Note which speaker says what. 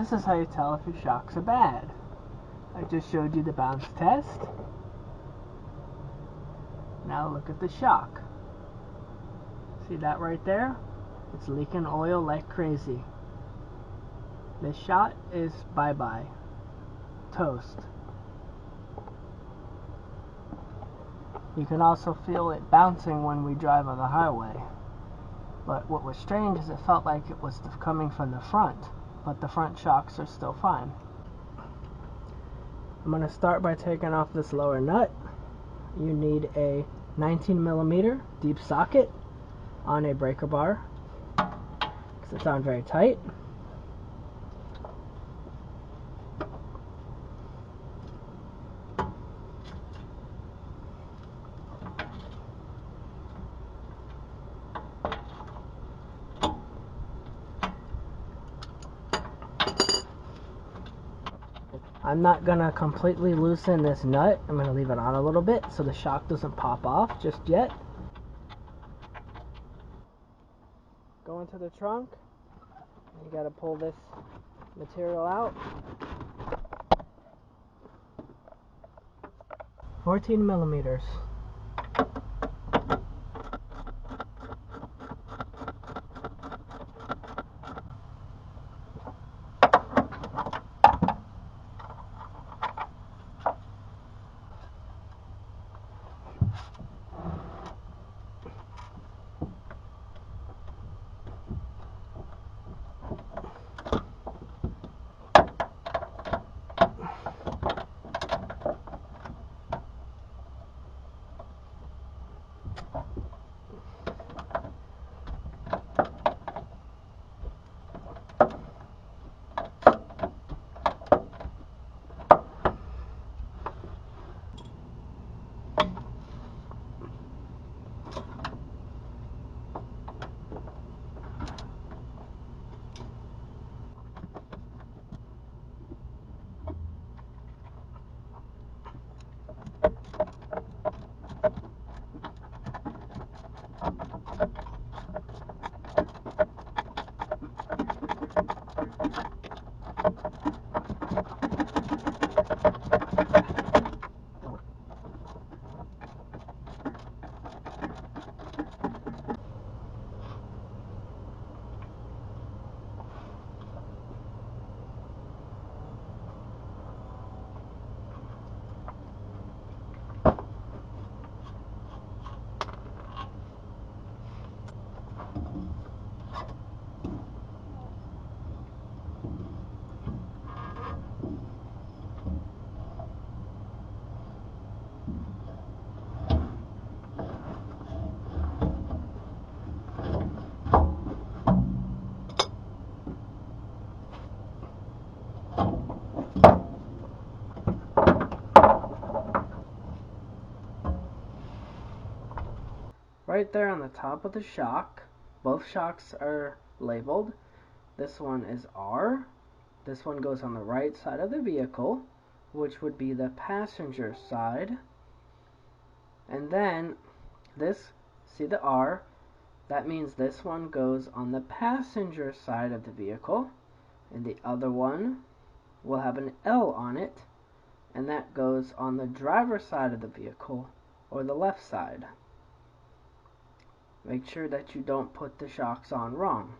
Speaker 1: this is how you tell if your shocks are bad. I just showed you the bounce test. Now look at the shock. See that right there? It's leaking oil like crazy. This shot is bye-bye. Toast. You can also feel it bouncing when we drive on the highway. But what was strange is it felt like it was coming from the front, but the front shocks are still fine. I'm going to start by taking off this lower nut. You need a 19mm deep socket on a breaker bar because it's on very tight. I'm not going to completely loosen this nut. I'm going to leave it on a little bit so the shock doesn't pop off just yet. Go into the trunk. You got to pull this material out. 14mm. Right there on the top of the shock, both shocks are labeled. This one is R. This one goes on the right side of the vehicle, which would be the passenger side. And then this, see the R? That means this one goes on the passenger side of the vehicle, and the other one will have an L on it, and that goes on the driver's side of the vehicle, or the left side. Make sure that you don't put the shocks on wrong.